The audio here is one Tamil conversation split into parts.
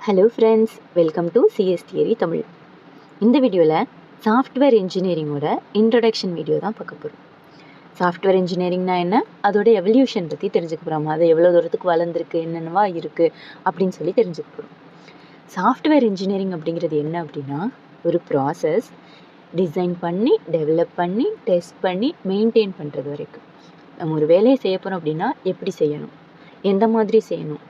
Hello friends, welcome to CS theory Tamil. இந்த வீடியோவில் சாஃப்ட்வேர் இன்ஜினியரிங்கோட இன்ட்ரடக்ஷன் வீடியோ தான் பார்க்க போகிறோம். சாஃப்ட்வேர் இன்ஜினியரிங்னா என்ன, அதோட எவல்யூஷன் பற்றி தெரிஞ்சுக்க போகிறோம். அது எவ்வளோ தூரத்துக்கு வளர்ந்துருக்கு, என்னென்னவா இருக்குது அப்படின்னு சொல்லி தெரிஞ்சுக்க போகிறோம். சாஃப்ட்வேர் இன்ஜினியரிங் அப்படிங்கிறது என்ன அப்படின்னா, ஒரு ப்ராசஸ் டிசைன் பண்ணி, டெவலப் பண்ணி, டெஸ்ட் பண்ணி, மெயின்டைன் பண்ணுறது வரைக்கும். நம்ம ஒரு வேலையை செய்ய போகிறோம் அப்படின்னா எப்படி செய்யணும், எந்த மாதிரி செய்யணும்,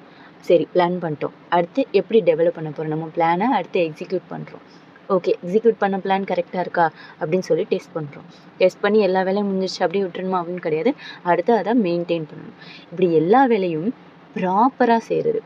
சரி பிளான் பண்ணிட்டோம், அடுத்து எப்படி டெவலப் பண்ண போகிறோம், நம்ம பிளானை அடுத்து எக்ஸிக்யூட் பண்ணுறோம். ஓகே, எக்ஸிக்யூட் பண்ண பிளான் கரெக்டாக இருக்கா அப்படின்னு சொல்லி டெஸ்ட் பண்ணுறோம். டெஸ்ட் பண்ணி எல்லா வேலையும் முடிஞ்சிருச்சு அப்படியே விட்டுருணுமா அப்படின்னு கிடையாது, அடுத்து அதை மெயின்டைன் பண்ணணும். இப்படி எல்லா வேலையும் ப்ராப்பராக செய்கிறது,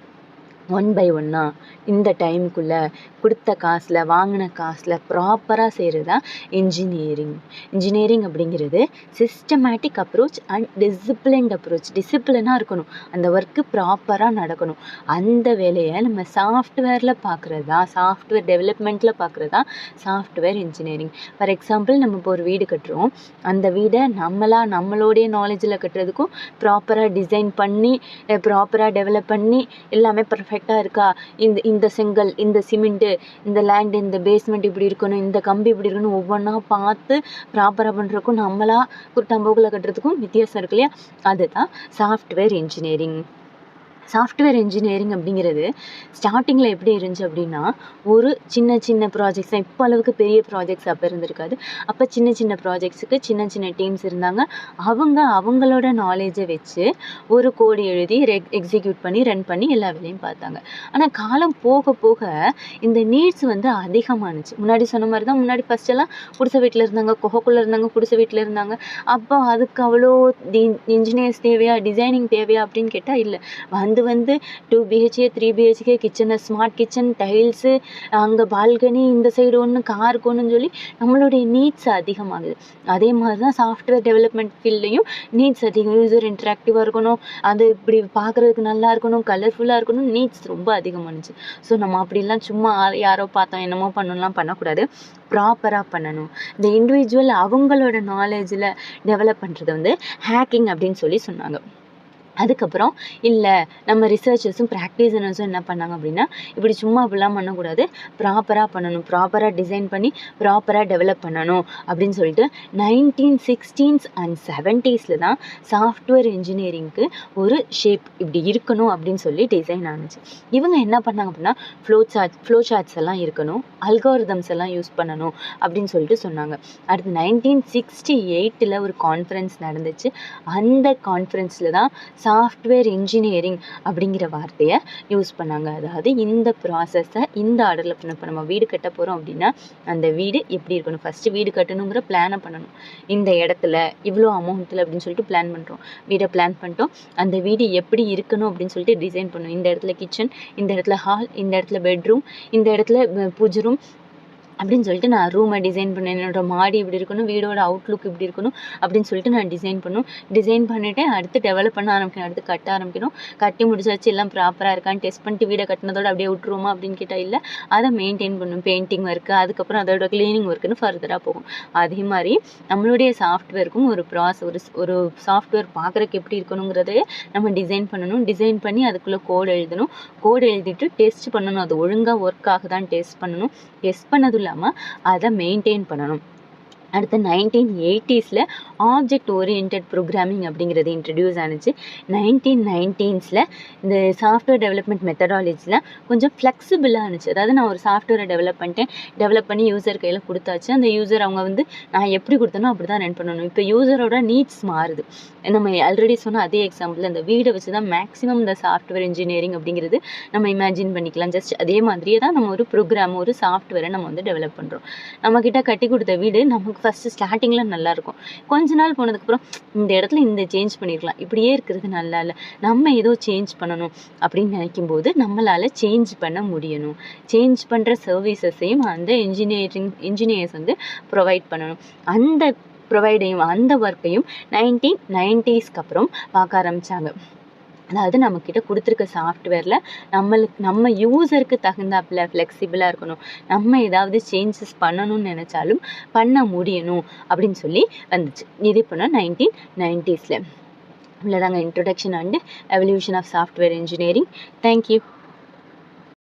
ஒன் பை ஒன்னாக இந்த டைமுக்குள்ளே கொடுத்த காசில் வாங்கின காசில் ப்ராப்பராக செய்கிறது தான் இன்ஜினியரிங். இன்ஜினியரிங் அப்படிங்கிறது systematic approach and disciplined approach. டிசிப்ளினாக இருக்கணும், அந்த ஒர்க்கு ப்ராப்பராக நடக்கணும். அந்த வேலையை நம்ம சாஃப்ட்வேரில் பார்க்குறது தான், சாஃப்ட்வேர் டெவலப்மெண்ட்டில் பார்க்குறது தான் சாஃப்ட்வேர் இன்ஜினியரிங். ஃபார் எக்ஸாம்பிள், நம்ம இப்போ ஒரு வீடு கட்டுறோம், அந்த வீடை நம்மளோடைய நாலேஜில் கட்டுறதுக்கும் ப்ராப்பராக டிசைன் பண்ணி ப்ராப்பராக டெவலப் பண்ணி எல்லாமே பர்ஃபெக்டாக இருக்கா, இந்த செங்கல், இந்த சிமெண்ட்டு, இந்த லேண்டு, இந்த பேஸ்மெண்ட் இப்படி இருக்கணும், இந்த கம்பி இப்படி இருக்கணும், ஒவ்வொன்றா பார்த்து ப்ராப்பராக பண்ணுறதுக்கும் நம்மளா குட்டம்போக்கில் கட்டுறதுக்கும் வித்தியாசம் இருக்கு இல்லையா, அதுதான் சாஃப்ட்வேர் இன்ஜினியரிங். சாஃப்ட்வேர் இன்ஜினியரிங் அப்படிங்கிறது ஸ்டார்டிங்கில் எப்படி இருந்துச்சு அப்படின்னா, ஒரு சின்ன ப்ராஜெக்ட்ஸ் தான். இப்போ அளவுக்கு பெரிய ப்ராஜெக்ட்ஸ் அப்போ இருந்திருக்காது. அப்போ சின்ன ப்ராஜெக்ட்ஸுக்கு சின்ன டீம்ஸ் இருந்தாங்க. அவங்களோட நாலேஜை வச்சு ஒரு கோடு எழுதி எக்ஸிக்யூட் பண்ணி ரன் பண்ணி எல்லா வேலையும் பார்த்தாங்க. ஆனால் காலம் போக போக இந்த நீட்ஸ் அதிகமானுச்சு. முன்னாடி சொன்ன மாதிரி தான், முன்னாடி ஃபஸ்ட்டெல்லாம் குடிசை வீட்டில் இருந்தாங்க, குகைக்குள்ளே இருந்தாங்க, குடிசை வீட்டில் இருந்தாங்க. அப்போ அதுக்கு அவ்வளோ இன்ஜினியர்ஸ் தேவையா, டிசைனிங் தேவையா அப்படின்னு கேட்டால் இல்லை. வந்து 2 BHK 3 BHK கிச்சனை, ஸ்மார்ட் கிச்சன், டைல்ஸு, அங்கே பால்கனி, இந்த சைடு ஒன்று, காருக்கு ஒன்றுன்னு சொல்லி நம்மளுடைய நீட்ஸ் அதிகமாகுது. அதே மாதிரி தான் சாஃப்ட்வேர் டெவலப்மெண்ட் ஃபீல்ட்லையும் நீட்ஸ் அதிகம். யூசர் இன்ட்ராக்டிவாக இருக்கணும், அது இப்படி பார்க்குறதுக்கு நல்லா இருக்கணும், கலர்ஃபுல்லாக இருக்கணும், நீட்ஸ் ரொம்ப அதிகமானுச்சு. ஸோ நம்ம அப்படிலாம் சும்மா யாரோ பார்த்தோம் என்னமோ பண்ணணும்லாம் பண்ணக்கூடாது, ப்ராப்பராக பண்ணணும். இந்த இண்டிவிஜுவல் அவங்களோட நாலேஜில் டெவலப் பண்ணுறது ஹேக்கிங் அப்படின்னு சொல்லி சொன்னாங்க. அதுக்கப்புறம் இல்லை, நம்ம ரிசர்ச்சர்ஸும் ப்ராக்டிஷனர்ஸும் என்ன பண்ணாங்க அப்படின்னா, இப்படி சும்மா அப்படிலாம் பண்ணக்கூடாது, ப்ராப்பராக பண்ணணும், ப்ராப்பராக டிசைன் பண்ணி ப்ராப்பராக டெவலப் பண்ணணும் அப்படின்னு சொல்லிட்டு 1960s and 70s தான் சாஃப்ட்வேர் இன்ஜினியரிங்க்கு ஒரு ஷேப் இப்படி இருக்கணும் அப்படின்னு சொல்லி டிசைன் ஆனிச்சு. இவங்க என்ன பண்ணாங்க அப்படின்னா, ஃப்ளோ சார்ட்ஸ் எல்லாம் இருக்கணும், அல்காரிதம்ஸ் எல்லாம் யூஸ் பண்ணணும் அப்படின்னு சொல்லிட்டு சொன்னாங்க. அடுத்து 1968 ஒரு கான்ஃபரன்ஸ் நடந்துச்சு. அந்த கான்ஃபரன்ஸில் தான் சாஃப்ட்வேர் இன்ஜினியரிங் அப்படிங்கிற வார்த்தையை யூஸ் பண்ணாங்க. அதாவது இந்த ப்ராசஸை இந்த ஆர்டரில் பண்ண. இப்போ நம்ம வீடு கட்ட போகிறோம் அப்படின்னா, அந்த வீடு எப்படி இருக்கணும், ஃபஸ்ட்டு வீடு கட்டணுங்கிற பிளானை பண்ணணும். இந்த இடத்துல இவ்வளோ அமௌண்ட்டில் அப்படின்னு சொல்லிட்டு பிளான் பண்ணுறோம், வீடை பிளான் பண்ணிட்டோம். அந்த வீடு எப்படி இருக்கணும் அப்படின்னு சொல்லிட்டு டிசைன் பண்ணணும். இந்த இடத்துல கிச்சன், இந்த இடத்துல ஹால், இந்த இடத்துல பெட்ரூம், இந்த இடத்துல பூஜை ரூம் அப்படின்னு சொல்லிட்டு நான் ரூமை டிசைன் பண்ணேன். என்னோடய மாடி இப்படி இருக்கணும், வீடோட அவுட்லுக் இப்படி இருக்கணும் அப்படின்னு சொல்லிட்டு நான் டிசைன் பண்ணிவிட்டேன். அடுத்து டெவலப் பண்ண ஆரம்பிக்கணும், அடுத்து கட்ட ஆரம்பிக்கணும். கட்டி முடிச்சாச்சு, எல்லாம் ப்ராப்பராக இருக்கான்னு டெஸ்ட் பண்ணிட்டு வீடை கட்டினதோட அப்படியே விட்டுருவோமா அப்படின்னு கேட்டால் இல்லை, அதை மெயின்டைன் பண்ணணும். பெயிண்டிங் ஒர்க்கு, அதுக்கப்புறம் அதோட க்ளீனிங் ஒர்க்குன்னு ஃபர்தராக போகும். அதே மாதிரி நம்மளுடைய சாஃப்ட்வேருக்கும் ஒரு சாஃப்ட்வேர் பார்க்குறக்கு எப்படி இருக்கணுங்கிறதே நம்ம டிசைன் பண்ணணும். டிசைன் பண்ணி அதுக்குள்ளே கோடு எழுதிட்டு டெஸ்ட் பண்ணணும். அது ஒழுங்காக ஒர்க் ஆகுதான்னு டெஸ்ட் பண்ணணும். டெஸ்ட் பண்ணது இல்லாமல் அதை மெயின்டைன் பண்ணணும். அடுத்து 1980s ஆப்ஜெக்ட் ஓரியன்டட் ப்ரோக்ராமிங் அப்படிங்கிறது இன்ட்ரடியூஸ் ஆனிச்சு. 1990s இந்த சாஃப்ட்வேர் டெவலப்மெண்ட் மெத்தடாலஜியில் கொஞ்சம் ஃப்ளெக்சிபிளாக இருந்துச்சு. அதாவது நான் ஒரு சாஃப்ட்வேரை டெவலப் பண்ணி யூசர் கையில் கொடுத்தாச்சு. அந்த யூசர் அவங்க நான் எப்படி கொடுத்தனோ அப்படி தான் ரன் பண்ணணும். இப்போ யூசரோட நீட்ஸ் மாறுது. நம்ம ஆல்ரெடி சொன்ன அதே எக்ஸாம்பிள், அந்த வீடை வச்சு தான் மேக்ஸிமம் இந்த சாஃப்ட்வேர் இன்ஜினியரிங் அப்படிங்கிறது நம்ம இமேஜின் பண்ணிக்கலாம். ஜஸ்ட் அதே மாதிரியே தான் நம்ம ஒரு ப்ரோக்ராம், ஒரு சாஃப்ட்வேரை நம்ம டெவலப் பண்ணுறோம். நம்மக்கிட்ட கட்டி கொடுத்த வீடு நமக்கு ஃபஸ்ட்டு ஸ்டார்டிங்கில் நல்லாயிருக்கும். கொஞ்ச நாள் போனதுக்கப்புறம் இந்த இடத்துல இந்த சேஞ்ச் பண்ணியிருக்கலாம், இப்படியே இருக்கிறது நல்லா இல்லை, நம்ம ஏதோ சேஞ்ச் பண்ணணும் அப்படின்னு நினைக்கும்போது நம்மளால் சேஞ்ச் பண்ண முடியணும். சேஞ்ச் பண்ணுற சர்வீசஸையும் அந்த இன்ஜினியர்ஸ் ப்ரொவைட் பண்ணணும். அந்த ஒர்க்கையும் 1990s அப்புறம் பார்க்க ஆரம்பித்தாங்க. அதாவது நம்மக்கிட்ட கொடுத்துருக்க சாஃப்ட்வேரில் நம்ம யூசருக்கு தகுந்தாப்பில் ஃப்ளெக்சிபிளாக இருக்கணும். நம்ம ஏதாவது சேஞ்சஸ் பண்ணணும்னு நினச்சாலும் பண்ண முடியணும் அப்படின்னு சொல்லி வந்துச்சு. இது இப்போ 1990s. இவ்வளோதாங்க introduction and evolution of software engineering. Thank you.